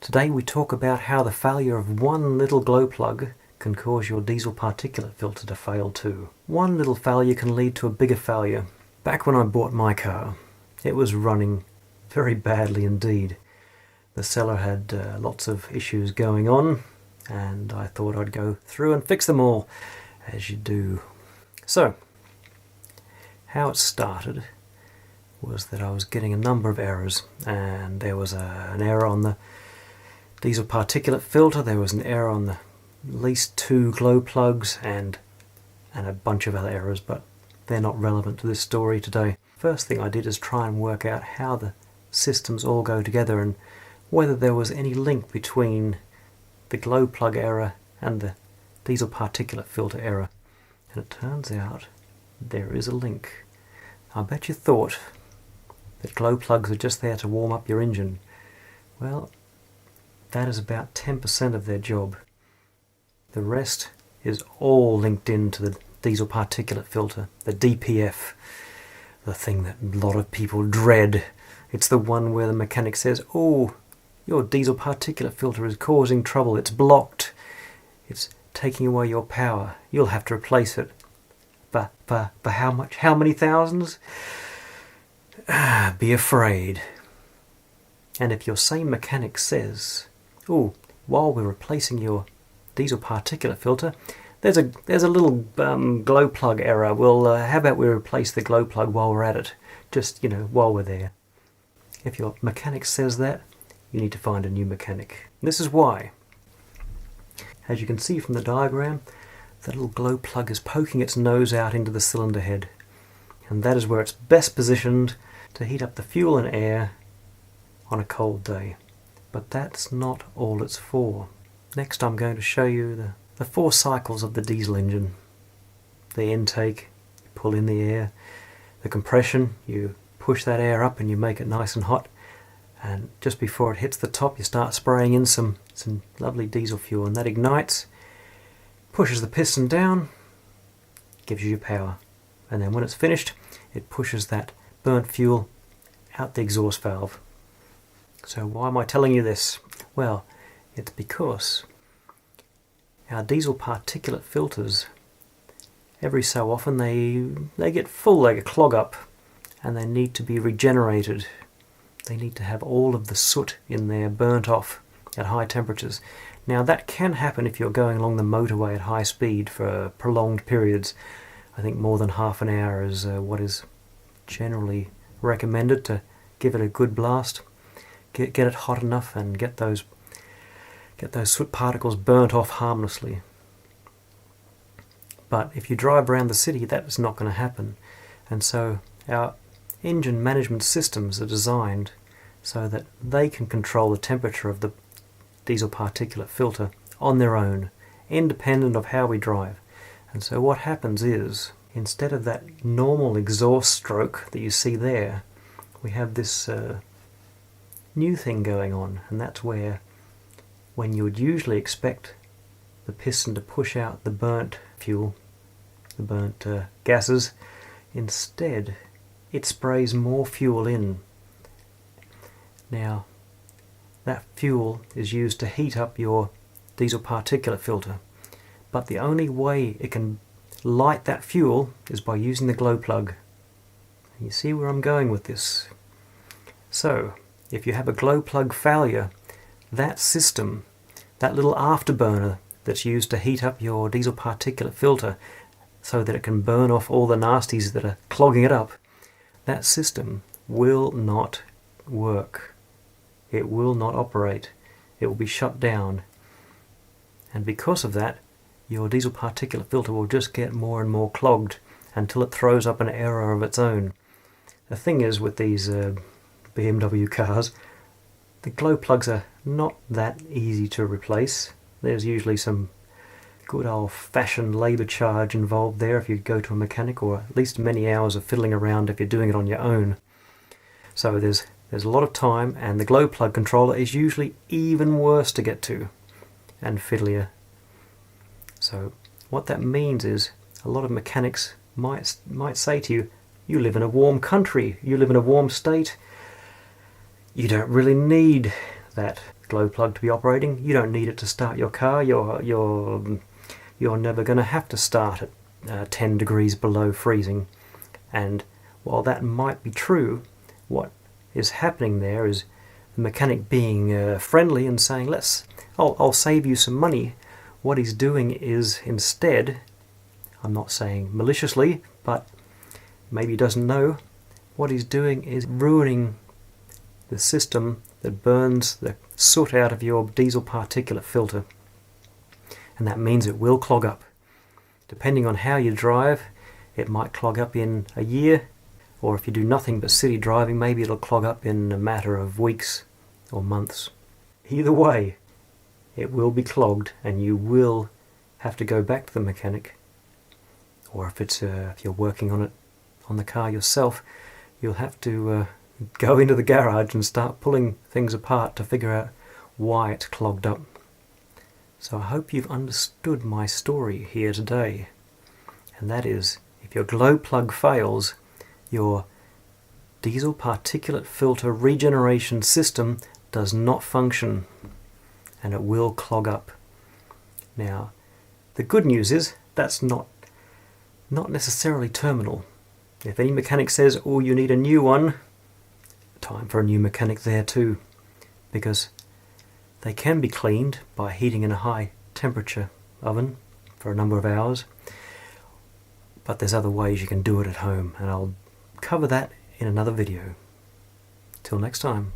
Today we talk about how the failure of one little glow plug can cause your diesel particulate filter to fail too. One little failure can lead to a bigger failure. Back when I bought my car, it was running very badly indeed. The seller had lots of issues going on, and I thought I'd go through and fix them all, as you do. So, how it started was that I was getting a number of errors, and there was an error on the diesel particulate filter, there was an error on the at least 2 glow plugs, and a bunch of other errors, but they're not relevant to this story today. First thing I did is try and work out how the systems all go together and whether there was any link between the glow plug error and the diesel particulate filter error. And it turns out there is a link. I bet you thought that glow plugs are just there to warm up your engine. Well, that is about 10% of their job. The rest is all linked into the diesel particulate filter, the DPF, the thing that a lot of people dread. It's the one where the mechanic says, "Oh, your diesel particulate filter is causing trouble, it's blocked, it's taking away your power, you'll have to replace it." But how much? How many thousands? Be afraid. And if your same mechanic says, "Oh, while we're replacing your diesel particulate filter, there's a little glow plug error. Well, how about we replace the glow plug while we're at it? Just, while we're there." If your mechanic says that, you need to find a new mechanic. This is why. As you can see from the diagram, the little glow plug is poking its nose out into the cylinder head. And that is where it's best positioned to heat up the fuel and air on a cold day. But that's not all it's for. Next I'm going to show you the 4 cycles of the diesel engine. The intake, you pull in the air. The compression, you push that air up and you make it nice and hot. And just before it hits the top, you start spraying in some lovely diesel fuel, and that ignites, pushes the piston down, gives you your power. And then when it's finished, it pushes that burnt fuel out the exhaust valve. So why am I telling you this? Well, it's because our diesel particulate filters, every so often they get full, they clog up, and they need to be regenerated. They need to have all of the soot in there burnt off at high temperatures. Now that can happen if you're going along the motorway at high speed for prolonged periods. I think more than half an hour is what is generally recommended to give it a good blast. Get it hot enough and get those soot particles burnt off harmlessly. But if you drive around the city, that is not going to happen. And so our engine management systems are designed so that they can control the temperature of the diesel particulate filter on their own, independent of how we drive. And so what happens is, instead of that normal exhaust stroke that you see there, we have this new thing going on, and that's where, when you would usually expect the piston to push out the burnt fuel, the burnt gases, instead it sprays more fuel in. Now, that fuel is used to heat up your diesel particulate filter, but the only way it can light that fuel is by using the glow plug. You see where I'm going with this? So, if you have a glow plug failure, that system, that little afterburner that's used to heat up your diesel particulate filter so that it can burn off all the nasties that are clogging it up, that system will not work. It will not operate. It will be shut down. And because of that, your diesel particulate filter will just get more and more clogged until it throws up an error of its own. The thing is, with these BMW cars, the glow plugs are not that easy to replace. There's usually some good old-fashioned labour charge involved there if you go to a mechanic, or at least many hours of fiddling around if you're doing it on your own. So there's a lot of time, and the glow plug controller is usually even worse to get to and fiddlier. So what that means is, a lot of mechanics might say to you, "You live in a warm country, you live in a warm state, you don't really need that glow plug to be operating. You don't need it to start your car. You're never going to have to start at 10 degrees below freezing. And while that might be true, what is happening there is the mechanic being friendly and saying, I'll save you some money. What he's doing is instead, I'm not saying maliciously, but maybe he doesn't know, what he's doing is ruining the system that burns the soot out of your diesel particulate filter. And that means it will clog up. Depending on how you drive, it might clog up in a year, or if you do nothing but city driving, maybe it'll clog up in a matter of weeks or months. Either way, it will be clogged, and you will have to go back to the mechanic. Or if you're working on the car yourself, you'll have to go into the garage and start pulling things apart to figure out why it's clogged up. So I hope you've understood my story here today. And that is, if your glow plug fails, your diesel particulate filter regeneration system does not function, and it will clog up. Now, the good news is that's not necessarily terminal. If any mechanic says, oh, you need a new one, time for a new mechanic there too, because they can be cleaned by heating in a high temperature oven for a number of hours, but there's other ways you can do it at home, and I'll cover that in another video. Till next time.